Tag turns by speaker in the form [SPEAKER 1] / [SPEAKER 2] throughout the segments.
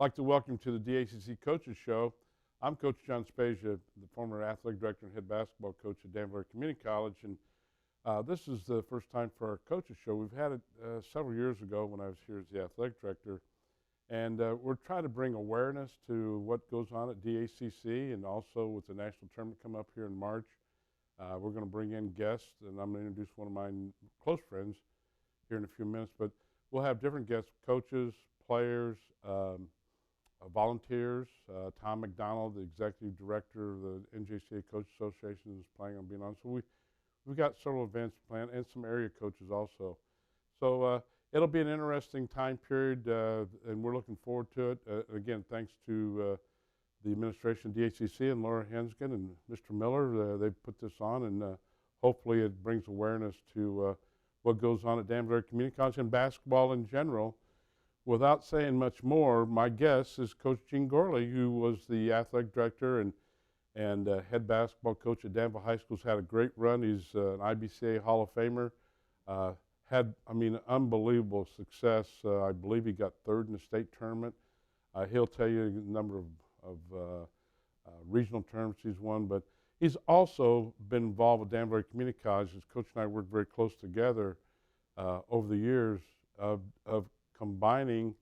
[SPEAKER 1] like to welcome you to the DACC Coaches Show. I'm Coach John Spezia, the former athletic director and head basketball coach at Danville Community College, and this is the first time for our Coaches Show. We've had it several years ago when I was here as the athletic director, and we're trying to bring awareness to what goes on at DACC, and also with the national tournament coming up here in March. We're going to bring in guests, and I'm going to introduce one of my close friends here in a few minutes, but we'll have different guests, coaches, players, volunteers. Tom McDonald, the executive director of the NJCAA Coach Association, is planning on being on. So we've got several events planned and some area coaches also. So it'll be an interesting time period, and we're looking forward to it. Again, thanks to the administration of DACC and Laura Hensgen and Mr. Miller. They've put this on, and hopefully it brings awareness to what goes on at Danville Community College and basketball in general. Without saying much more, my guest is Coach Gene Gorley, who was the athletic director and head basketball coach at Danville High School. He's had a great run. He's an IBCA Hall of Famer. Had unbelievable success. I believe he got third in the state tournament. He'll tell you a number of regional tournaments he's won, but he's also been involved with Danville Community College. His coach and I worked very close together over the years of combining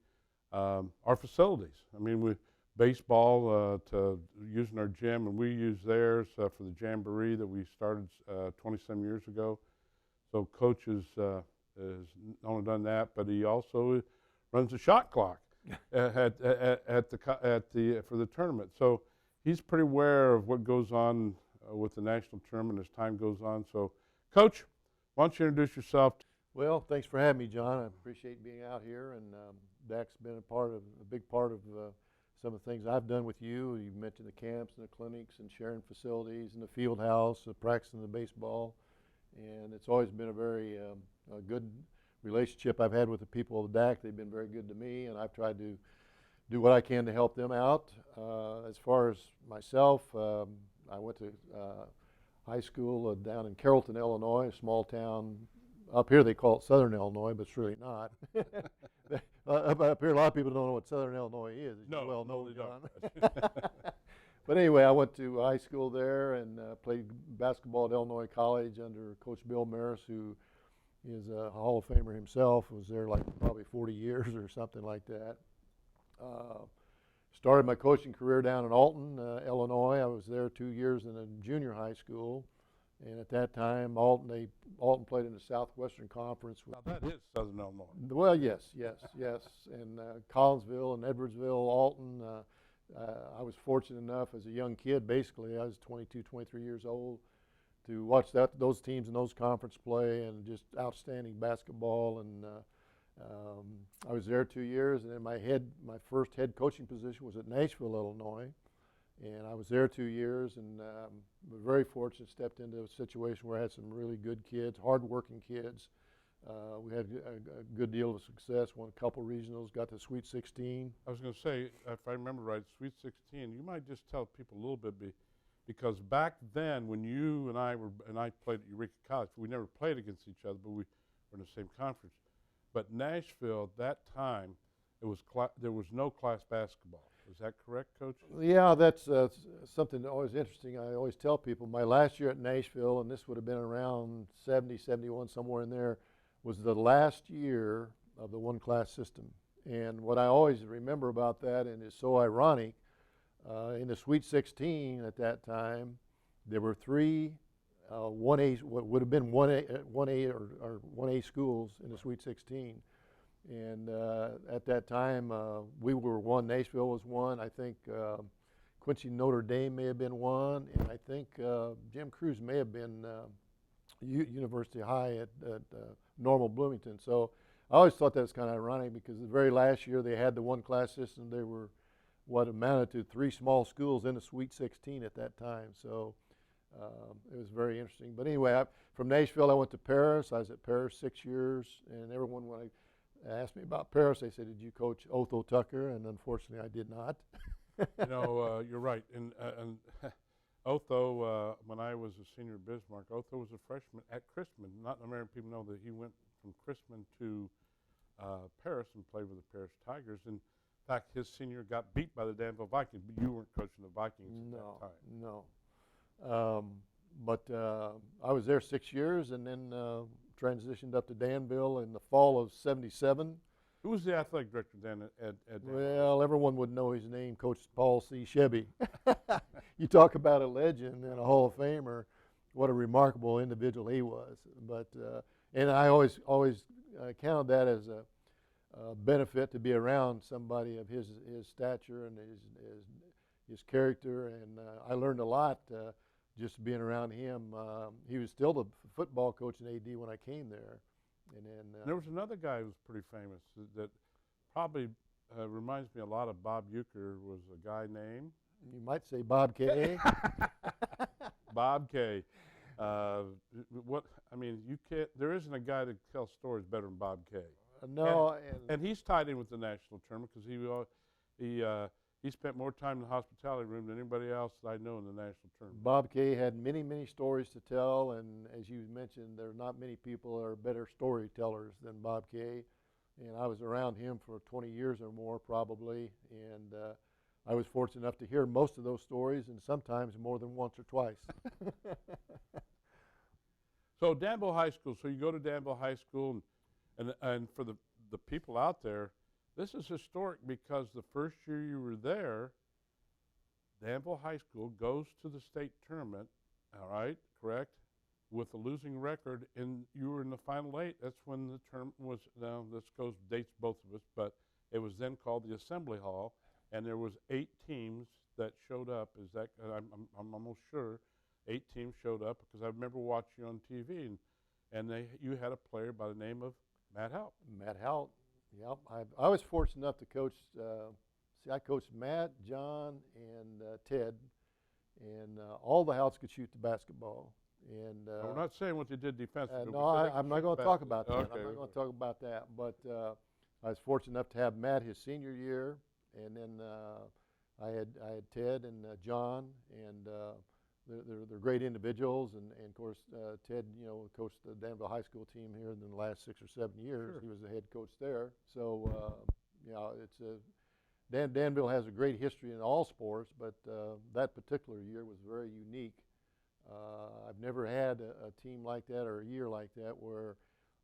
[SPEAKER 1] our facilities. Baseball to using our gym, and we use theirs for the jamboree that we started 20-some years ago. So Coach has not only done that, but he also runs the shot clock for the tournament. So he's pretty aware of what goes on with the national tournament as time goes on. So, Coach, why don't you introduce yourself?
[SPEAKER 2] Well, thanks for having me, John. I appreciate being out here, and DAC's been a big part of some of the things I've done with you. You mentioned the camps and the clinics and sharing facilities and the field house, practicing the baseball, and it's always been a very good relationship I've had with the people of the DAC. They've been very good to me, and I've tried to do what I can to help them out. As far as myself, I went to high school down in Carrollton, Illinois, a small town. Up here they call it Southern Illinois, but it's really not. Up here a lot of people don't know what Southern Illinois is.
[SPEAKER 1] No,
[SPEAKER 2] well,
[SPEAKER 1] no,
[SPEAKER 2] no,
[SPEAKER 1] they
[SPEAKER 2] John. But anyway, I went to high school there and played basketball at Illinois College under Coach Bill Maris, who is a Hall of Famer himself. Was there like probably 40 years or something like that. Started my coaching career down in Alton, Illinois. I was there 2 years in a junior high school. And at that time, Alton played in the Southwestern Conference.
[SPEAKER 1] Now that is Southern Illinois.
[SPEAKER 2] Well, yes. And Collinsville and Edwardsville, Alton. I was fortunate enough as a young kid, basically, I was 22, 23 years old, to watch those teams in those conference play, and just outstanding basketball. And I was there 2 years, and then my first head coaching position was at Nashville, Illinois. And I was there 2 years, and was very fortunate, stepped into a situation where I had some really good kids, hard-working kids. We had a good deal of success, won a couple regionals, got to Sweet 16.
[SPEAKER 1] I was going to say, if I remember right, Sweet 16, you might just tell people a little bit, because back then when you and I played at Eureka College, we never played against each other, but we were in the same conference. But Nashville, that time, there was no class basketball. Is that correct, Coach?
[SPEAKER 2] Yeah, that's something always interesting. I always tell people my last year at Nashville, and this would have been around 70, 71, somewhere in there, was the last year of the one-class system. And what I always remember about that, and it's so ironic, in the Sweet 16 at that time, there were three 1A, what would have been 1A or 1A schools in the Sweet 16. And at that time, we were one. Nashville was one. I think Quincy Notre Dame may have been one, and I think Jim Cruz may have been University High at Normal Bloomington. So I always thought that was kind of ironic, because the very last year they had the one-class system. They were what amounted to three small schools in the Sweet 16 at that time. So it was very interesting. But anyway, from Nashville, I went to Paris. I was at Paris 6 years, and everyone, when I asked me about Paris, they said, "Did you coach Otho Tucker?" And unfortunately, I did not.
[SPEAKER 1] You're right. And Otho, when I was a senior at Bismarck, Otho was a freshman at Christman. Not many people know that he went from Christman to Paris and played with the Paris Tigers. And fact, his senior got beat by the Danville Vikings, but you weren't coaching the Vikings at
[SPEAKER 2] No,
[SPEAKER 1] that time.
[SPEAKER 2] no. But I was there 6 years and then transitioned up to Danville in the fall of '77.
[SPEAKER 1] Who was the athletic director then at Danville?
[SPEAKER 2] Well, everyone would know his name, Coach Paul C. Shebby. You talk about a legend and a Hall of Famer. What a remarkable individual he was. But and I always counted that as a benefit to be around somebody of his stature and his character, and I learned a lot just being around him. He was still the football coach in AD when I came there, and then
[SPEAKER 1] There was another guy who was pretty famous that probably reminds me a lot of Bob Euchre. Was a guy named
[SPEAKER 2] you might say Bob K.
[SPEAKER 1] Bob K. What I mean, you can't. There isn't a guy that tells stories better than Bob K.
[SPEAKER 2] No,
[SPEAKER 1] And he's tied in with the national tournament because he spent more time in the hospitality room than anybody else that I know in the national tournament.
[SPEAKER 2] Bob K. had many stories to tell, and as you mentioned, there are not many people that are better storytellers than Bob K. And I was around him for 20 years or more probably, and I was fortunate enough to hear most of those stories, and sometimes more than once or twice.
[SPEAKER 1] So Danville High School. So you go to Danville High School, and for the people out there, this is historic because the first year you were there, Danville High School goes to the state tournament, all right, correct, with a losing record, and you were in the final 8. That's when the tournament was, now this dates both of us, but it was then called the Assembly Hall, and there was 8 teams that showed up. Is that, I'm almost sure 8 teams showed up because I remember watching on TV, and you had a player by the name of Matt Haupt.
[SPEAKER 2] Matt Haupt, yep. I was fortunate enough to coach. I coached Matt, John, and Ted, and all the Haupts could shoot the basketball. And
[SPEAKER 1] We're not saying what they did defensively.
[SPEAKER 2] no, I'm not going to talk about that.
[SPEAKER 1] Okay,
[SPEAKER 2] I'm not going to talk about that. But I was fortunate enough to have Matt his senior year, and then I had Ted and John, and they're great individuals. And of course, Ted, coached the Danville High School team here in the last 6 or 7 years.
[SPEAKER 1] Sure.
[SPEAKER 2] He was the head coach there. So it's Danville has a great history in all sports, but that particular year was very unique. I've never had a team like that or a year like that where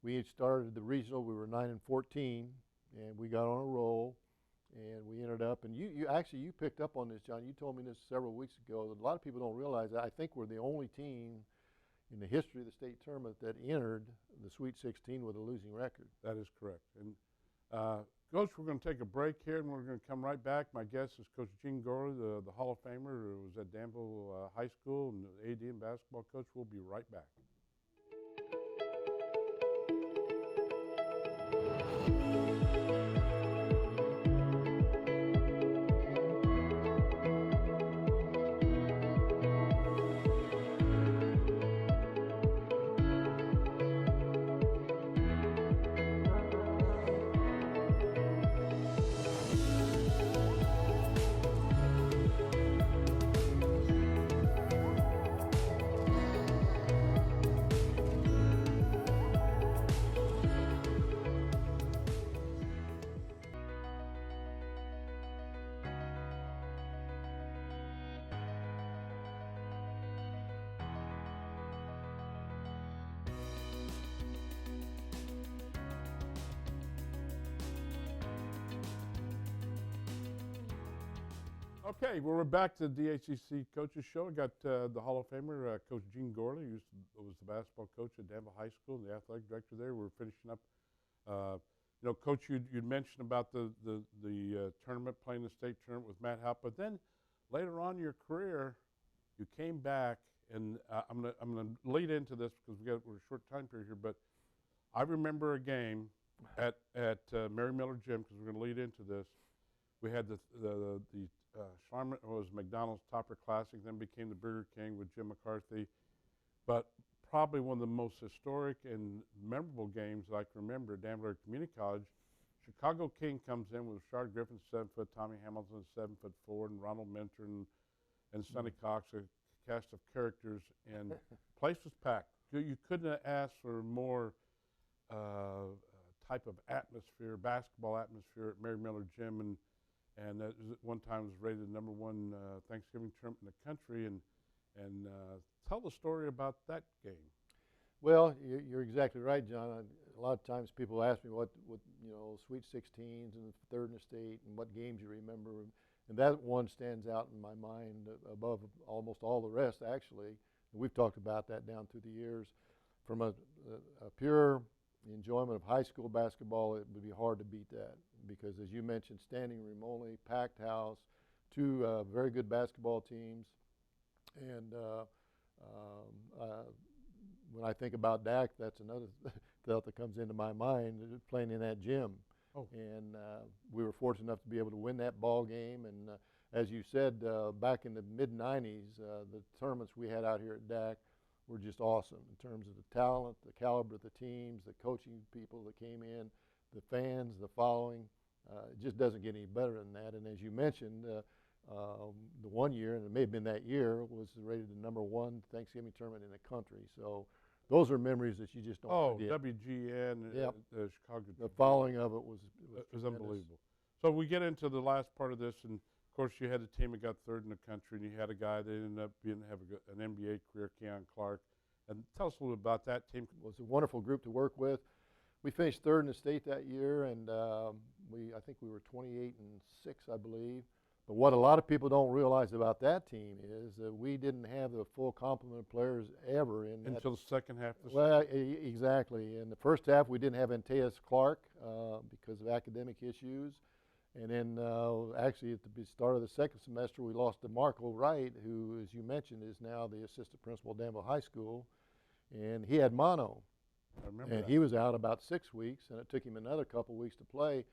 [SPEAKER 2] we started the regional. We were 9-14, and we got on a roll, and we ended up. And you picked up on this, John. You told me this several weeks ago. A lot of people don't realize that. I think we're the only team in the history of the state tournament that entered the Sweet 16 with a losing record.
[SPEAKER 1] That is correct. And Coach, we're going to take a break here, and we're going to come right back. My guest is Coach Gene Gorley, the Hall of Famer who was at Danville High School and the AD and basketball coach. We'll be right back. Okay, well, we're back to the DHCC Coaches Show. I got the Hall of Famer, Coach Gene Gorley, who was the basketball coach at Danville High School and the athletic director there. We're finishing up. Coach, you'd mentioned about the tournament, playing the state tournament with Matt Haupt, but then later on in your career, you came back, and I'm gonna lead into this because we're a short time period here, but I remember a game at Mary Miller Gym, because we're going to lead into this. We had the Schleimer, was McDonald's Topper Classic, then became the Burger King with Jim McCarthy. But probably one of the most historic and memorable games I can remember at Danville Community College. Chicago King comes in with Shard Griffin, 7 foot, Tommy Hamilton, 7'4", and Ronald Minter and Sonny Cox, a cast of characters, and place was packed. You couldn't have asked for more type of atmosphere, basketball atmosphere at Mary Miller Gym, and that was, at one time was rated the #1 Thanksgiving tournament in the country. And tell the story about that game.
[SPEAKER 2] Well, you're exactly right, John. A lot of times people ask me what Sweet 16s and third in the state and what games you remember, and that one stands out in my mind above almost all the rest. Actually, we've talked about that down through the years. From a pure enjoyment of high school basketball, it would be hard to beat that because, as you mentioned, standing room only, packed house, two very good basketball teams, and when I think about DAC, that's another thought that comes into my mind, playing in that gym.
[SPEAKER 1] Oh.
[SPEAKER 2] And we were fortunate enough to be able to win that ball game. And as you said, back in the mid-'90s, the tournaments we had out here at DAC were just awesome in terms of the talent, the caliber of the teams, the coaching people that came in, the fans, the following. It just doesn't get any better than that. And as you mentioned, the one year, and it may have been that year, was rated the #1 Thanksgiving tournament in the country. So those are memories that you just don't forget.
[SPEAKER 1] WGN,
[SPEAKER 2] Yep.
[SPEAKER 1] Chicago.
[SPEAKER 2] The following of it was
[SPEAKER 1] unbelievable. So we get into the last part of this, and of course you had a team that got third in the country, and you had a guy that ended up having an NBA career, Keon Clark. And tell us a little bit about that team.
[SPEAKER 2] It was a wonderful group to work with. We finished third in the state that year, and I think we were 28-6, I believe. But what a lot of people don't realize about that team is that we didn't have the full complement of players ever
[SPEAKER 1] until the second half.
[SPEAKER 2] Well, exactly. In the first half, we didn't have Antaeus Clark because of academic issues. And then actually at the start of the second semester, we lost DeMarco Wright, who, as you mentioned, is now the assistant principal at Danville High School. And he had mono.
[SPEAKER 1] I remember
[SPEAKER 2] and
[SPEAKER 1] that.
[SPEAKER 2] He was out about 6 weeks, and it took him another couple weeks to play.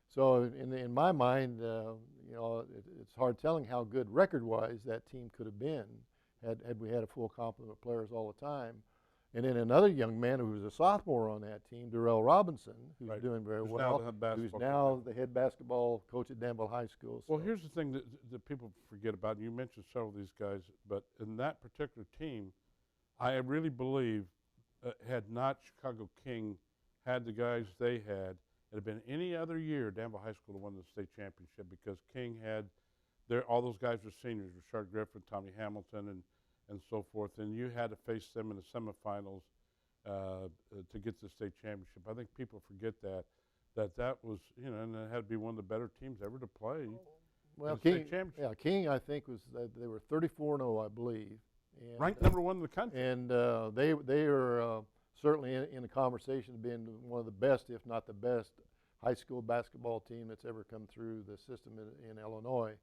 [SPEAKER 2] So in my mind, it's hard telling how good record-wise that team could have been had we had a full complement of players all the time. And then another young man who was a sophomore on that team, Darrell Robinson, who's doing very well, who's now the head basketball coach at Danville High School.
[SPEAKER 1] Well, here's the thing that people forget about, and you mentioned several of these guys, but in that particular team, I really believe had not Chicago King had the guys they had, it had been any other year, Danville High School would have won the state championship because King had all those guys were seniors, Richard Griffin, Tommy Hamilton, and so forth, and you had to face them in the semifinals to get to the state championship. I think people forget that was, and it had to be one of the better teams ever to play.
[SPEAKER 2] Well, King, I think they were 34-0, I believe. And,
[SPEAKER 1] ranked #1 in the country.
[SPEAKER 2] And they are certainly in the conversation of being one of the best, if not the best, high school basketball team that's ever come through the system in Illinois.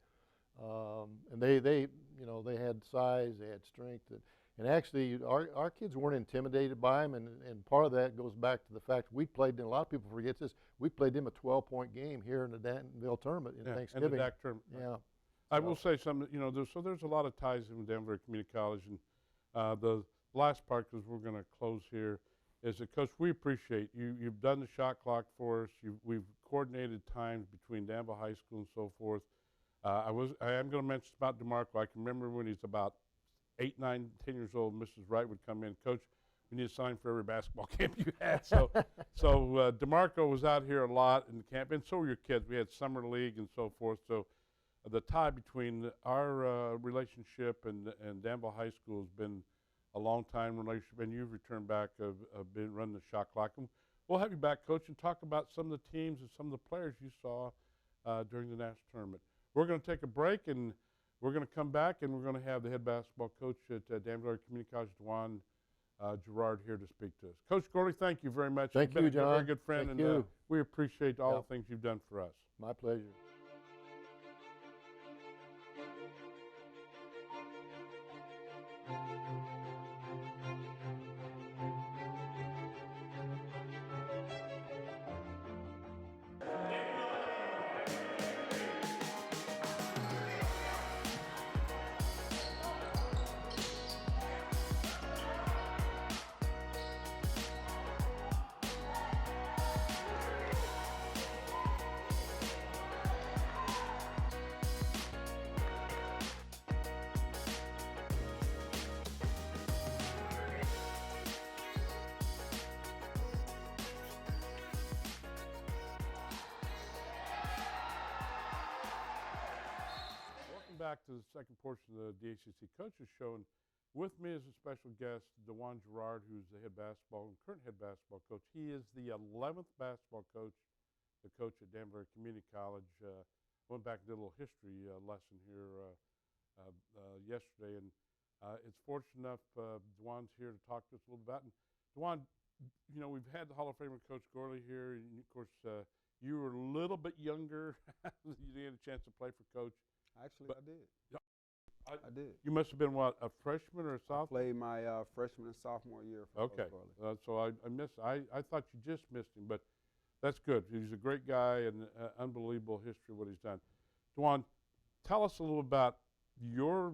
[SPEAKER 2] And they had size, they had strength, and actually our kids weren't intimidated by them, and part of that goes back to the fact we played. And a lot of people forget this. We played them a 12-point game here in the Danville tournament in Thanksgiving.
[SPEAKER 1] And the DAC tournament.
[SPEAKER 2] Yeah.
[SPEAKER 1] I will say something. There's a lot of ties in with Denver Community College, and the last part, because we're going to close here, is that, Coach, we appreciate you. You've done the shot clock for us. We've coordinated times between Danville High School and so forth. I am going to mention about DeMarco. I can remember when he's about 8, 9, 10 years old, Mrs. Wright would come in, Coach, we need a sign for every basketball camp you had. So DeMarco was out here a lot in the camp, and so were your kids. We had summer league and so forth. So the tie between our relationship and Danville High School has been a long time relationship, and you've returned back of been running the shot clock. And we'll have you back, Coach, and talk about some of the teams and some of the players you saw during the national tournament. We're going to take a break, and we're going to come back, and we're going to have the head basketball coach at Danville Community College, Dwan Gerard, here to speak to us. Coach Gorley, thank you very much.
[SPEAKER 2] Thank you, John.
[SPEAKER 1] You've been a very good friend,
[SPEAKER 2] Thank
[SPEAKER 1] and
[SPEAKER 2] you.
[SPEAKER 1] We appreciate all the things you've done for us.
[SPEAKER 2] My pleasure.
[SPEAKER 1] back to the second portion of the DHCC Coaches Show, and with me is a special guest, DeJuan Gerard, who's the head basketball and current head basketball coach. He is the 11th basketball coach to coach at Danbury Community College. Went back and did a little history lesson here yesterday, and it's fortunate enough DeJuan's here to talk to us a little bit about. And DeJuan, you know, we've had the Hall of Famer Coach Gorley here, and of course you were a little bit younger. You didn't get a chance to play for Coach.
[SPEAKER 3] Actually,
[SPEAKER 1] But-
[SPEAKER 3] I did.
[SPEAKER 1] Yeah.
[SPEAKER 3] I did.
[SPEAKER 1] You must have been, what, a freshman or a
[SPEAKER 3] I
[SPEAKER 1] sophomore?
[SPEAKER 3] played my freshman and sophomore year for
[SPEAKER 1] Okay.
[SPEAKER 3] Coach Gorley.
[SPEAKER 1] So I missed. I thought you just missed him, but that's good. He's a great guy and unbelievable history of what he's done. DeJuan, tell us a little about your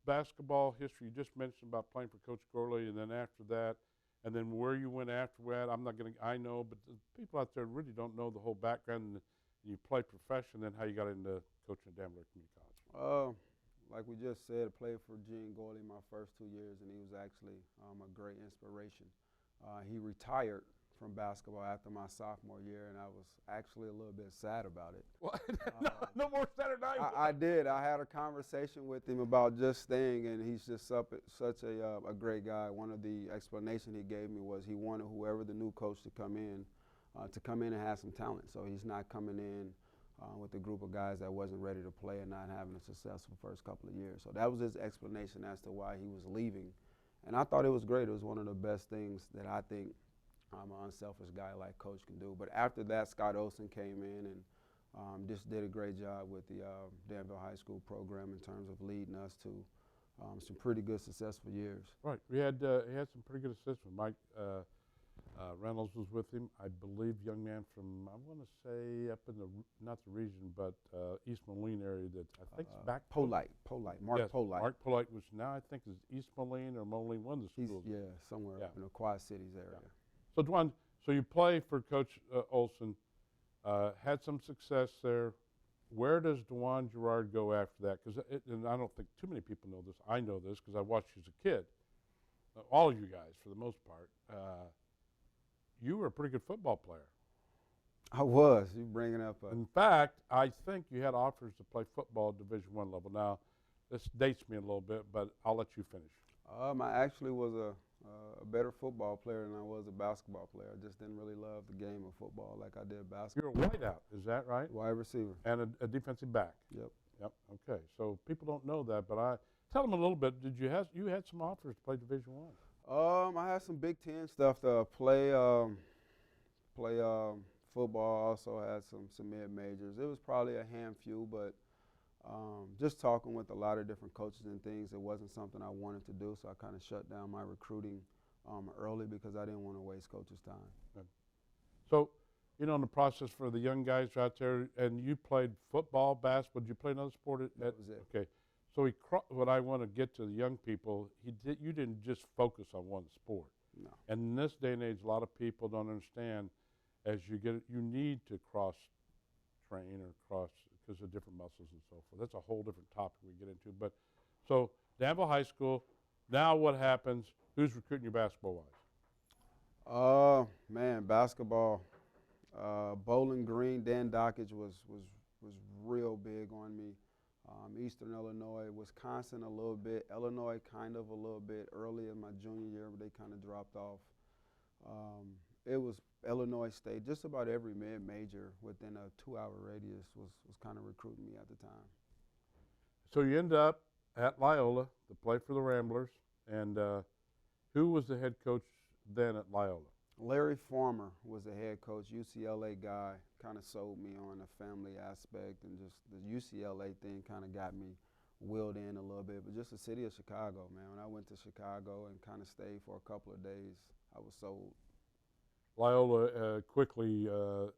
[SPEAKER 1] basketball history. You just mentioned about playing for Coach Gorley, and then after that, and then where you went after that. I'm not going to. I know, but the people out there really don't know the whole background. And you played profession, then how you got into coaching at Danbury Community College.
[SPEAKER 3] Like we just said, I played for Gene Gorley my first 2 years, and he was actually a great inspiration. He retired from basketball after my sophomore year, and I was actually a little bit sad about it.
[SPEAKER 1] What? no more Saturday night.
[SPEAKER 3] I did. I had a conversation with him about just staying, and he's just such a great guy. One of the explanations he gave me was he wanted whoever the new coach to come in and have some talent. So he's not coming in with a group of guys that wasn't ready to play and not having a successful first couple of years. So that was his explanation as to why he was leaving. And I thought it was great. It was one of the best things that I think an unselfish guy like Coach can do. But after that, Scott Olson came in and just did a great job with the Danville High School program in terms of leading us to some pretty good, successful years.
[SPEAKER 1] Right. He had some pretty good assistants. Mike Reynolds was with him. I believe young man from, I want to say up in the, not the region, but East Moline area that I think is back.
[SPEAKER 3] Polite, Mark
[SPEAKER 1] Yes,
[SPEAKER 3] Polite.
[SPEAKER 1] Mark Polite, which now I think is East Moline or Moline, one of the
[SPEAKER 3] He's,
[SPEAKER 1] schools.
[SPEAKER 3] yeah, somewhere
[SPEAKER 1] Yeah.
[SPEAKER 3] up in the Quad Cities area.
[SPEAKER 1] Yeah. So DeJuan, so you play for Coach Olson, had some success there. Where does DeJuan Gerard go after that? Because, and I don't think too many people know this. I know this because I watched you as a kid. All of you guys, for the most part, you were a pretty good football player.
[SPEAKER 3] I was. You bringing up a
[SPEAKER 1] In fact, I think you had offers to play football at Division I level. Now, this dates me a little bit, but I'll let you finish.
[SPEAKER 3] I actually was a better football player than I was a basketball player. I just didn't really love the game of football like I did basketball.
[SPEAKER 1] You're a wideout, is that right?
[SPEAKER 3] Wide receiver.
[SPEAKER 1] And a defensive back.
[SPEAKER 3] Yep.
[SPEAKER 1] Yep. Okay. So people don't know that, but tell them a little bit. Did you had some offers to play Division I?
[SPEAKER 3] I had some Big Ten stuff to play football. Also had some mid majors. It was probably a handful, but just talking with a lot of different coaches and things, it wasn't something I wanted to do. So I kind of shut down my recruiting early because I didn't want to waste coaches' time.
[SPEAKER 1] Good. So, you know, in the process for the young guys out there, and you played football, basketball. Did you play another sport?
[SPEAKER 3] That was it.
[SPEAKER 1] Okay. So what I want to get to the young people, you didn't just focus on one sport.
[SPEAKER 3] No.
[SPEAKER 1] And in this day and age, a lot of people don't understand. As you need to cross train or cross because of different muscles and so forth. That's a whole different topic we get into. But so Danville High School. Now what happens? Who's recruiting you basketball wise?
[SPEAKER 3] Man, basketball. Bowling Green, Dan Dockage was real big on me. Eastern Illinois, Wisconsin a little bit, Illinois kind of a little bit early in my junior year, but they kind of dropped off. It was Illinois State. Just about every mid-major within a 2-hour radius was kind of recruiting me at the time.
[SPEAKER 1] So you end up at Loyola to play for the Ramblers, and who was the head coach then at Loyola?
[SPEAKER 3] Larry Farmer was the head coach, UCLA guy, kind of sold me on the family aspect, and just the UCLA thing kind of got me wheeled in a little bit. But just the city of Chicago, man, when I went to Chicago and kind of stayed for a couple of days, I was sold.
[SPEAKER 1] Loyola quickly, I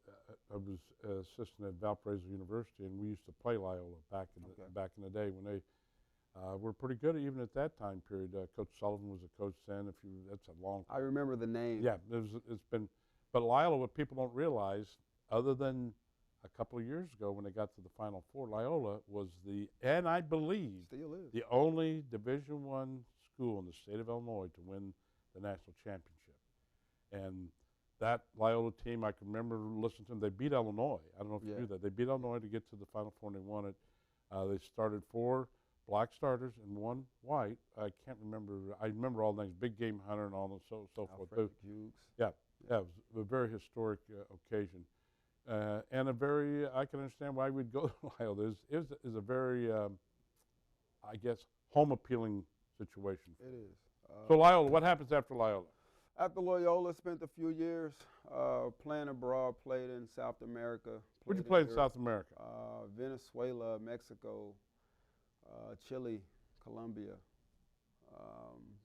[SPEAKER 1] was assistant at Valparaiso University, and we used to play Loyola back in the day when they were pretty good even at that time period. Coach Sullivan was a coach then. That's a long.
[SPEAKER 3] I remember the name.
[SPEAKER 1] Yeah, it's been, but Loyola, what people don't realize, other than a couple of years ago when they got to the Final Four, Loyola was and I believe
[SPEAKER 3] Still is.
[SPEAKER 1] the only Division I school in the state of Illinois to win the national championship, and that Loyola team, I can remember listening to them. They beat Illinois. I don't know if you knew that. They beat Illinois to get to the Final Four, and they won it. They started 4 black starters and 1 white. I can't remember. I remember all the names. Big Game Hunter and all and so forth.
[SPEAKER 3] Alfred Hughes.
[SPEAKER 1] Yeah, yeah, it was a very historic occasion, and a very. I can understand why we'd go to Loyola. Is a very, I guess, home appealing situation.
[SPEAKER 3] It is.
[SPEAKER 1] So Loyola, what happens after Loyola?
[SPEAKER 3] After Loyola, spent a few years playing abroad, played in South America.
[SPEAKER 1] Where'd you
[SPEAKER 3] played
[SPEAKER 1] play in
[SPEAKER 3] Europe,
[SPEAKER 1] South America?
[SPEAKER 3] Venezuela, Mexico, Chile, Colombia.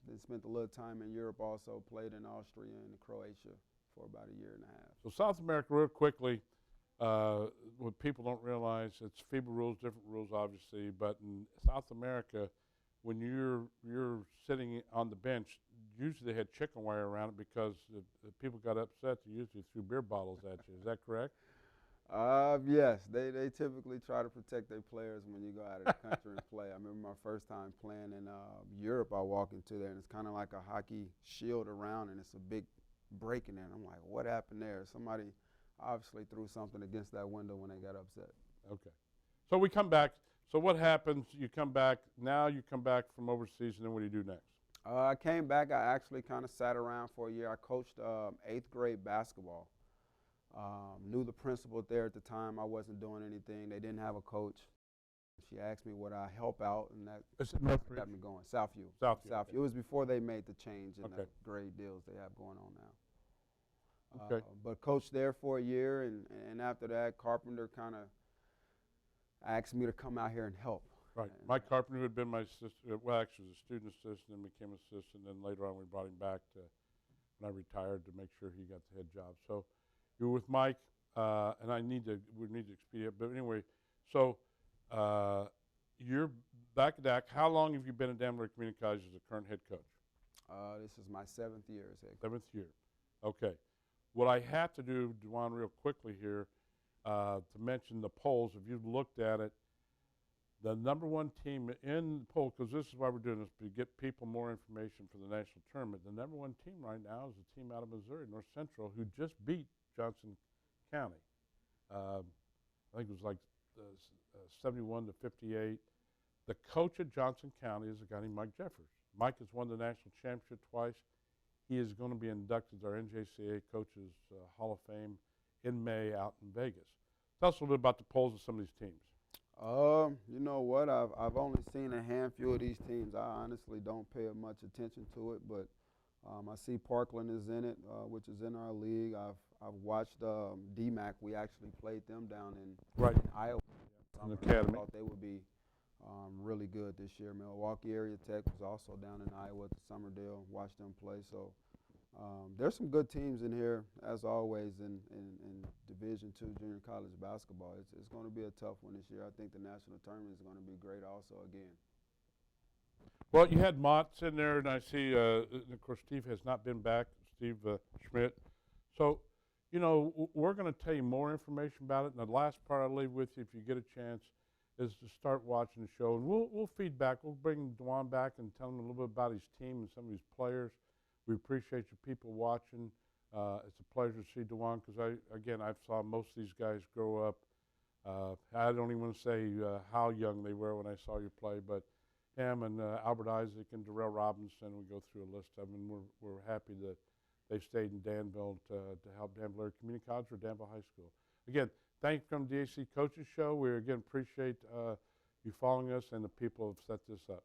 [SPEAKER 3] Then spent a little time in Europe also, played in Austria and Croatia for about a year and a half.
[SPEAKER 1] So South America, real quickly, what people don't realize, it's FIBA rules, different rules, obviously, but in South America, when you're sitting on the bench, usually they had chicken wire around it because if people got upset, they usually threw beer bottles at you. Is that correct?
[SPEAKER 3] Yes, they typically try to protect their players when you go out of the country and play. I remember my first time playing in Europe. I walk into there and it's kind of like a hockey shield around, and it's a big break in there. And I'm like, what happened there? Somebody obviously threw something against that window when they got upset.
[SPEAKER 1] Okay. So we come back. So what happens? You come back. Now you come back from overseas, and then what do you do next?
[SPEAKER 3] I came back. I actually kind of sat around for a year. I coached 8th grade basketball. Knew the principal there at the time. I wasn't doing anything. They didn't have a coach. She asked me would I help out, and that got me going. Southview.
[SPEAKER 1] Southview.
[SPEAKER 3] It was before they made the change in the
[SPEAKER 1] Okay.
[SPEAKER 3] grade deals they have going on now.
[SPEAKER 1] Okay.
[SPEAKER 3] But coached there for a year, and after that, Carpenter kind of asked me to come out here and help.
[SPEAKER 1] Right.
[SPEAKER 3] And,
[SPEAKER 1] Mike Carpenter, who had been my assistant, well, actually was a student assistant and became assistant. Then later on, we brought him back to when I retired to make sure he got the head job. So you were with Mike, and we need to expedite. But anyway, so you're back at DAC. How long have you been at Danbury Community College as the current head coach?
[SPEAKER 3] This is my 7th year as head coach.
[SPEAKER 1] 7th year. Okay. What I have to do, Dewan, real quickly here, to mention the polls. If you've looked at it, the number 1 team in the poll, because this is why we're doing this, to get people more information for the national tournament. The number 1 team right now is a team out of Missouri, North Central, who just beat Johnson County. I think it was like 71 to 58. The coach at Johnson County is a guy named Mike Jeffers. Mike has won the national championship twice. He is going to be inducted to our NJCAA Coaches Hall of Fame in May out in Vegas. Tell us a little bit about the polls of some of these teams.
[SPEAKER 3] You know what? I've only seen a handful of these teams. I honestly don't pay much attention to it, but I see Parkland is in it, which is in our league. I've watched DMAC. We actually played them down in Iowa.
[SPEAKER 1] An academy.
[SPEAKER 3] I thought they would be really good this year. Milwaukee Area Tech was also down in Iowa at the Summerdale. Watched them play. So there's some good teams in here, as always, in Division II junior college basketball. It's going to be a tough one this year. I think the national tournament is going to be great also again.
[SPEAKER 1] Well, you had Mott's in there, and I see, of course, Steve has not been back, Steve Schmidt. So, you know, we're going to tell you more information about it. And the last part I'll leave with you, if you get a chance, is to start watching the show. And we'll feedback. We'll bring Dewan back and tell him a little bit about his team and some of his players. We appreciate you people watching. It's a pleasure to see Dewan because, I saw most of these guys grow up. I don't even want to say how young they were when I saw you play, but him and Albert Isaac and Darrell Robinson, we go through a list of them, and we're happy that they stayed in Danville to help Danville Community College or Danville High School. Again, thank you for coming to the DAC Coaches Show. We again appreciate you following us and the people who have set this up.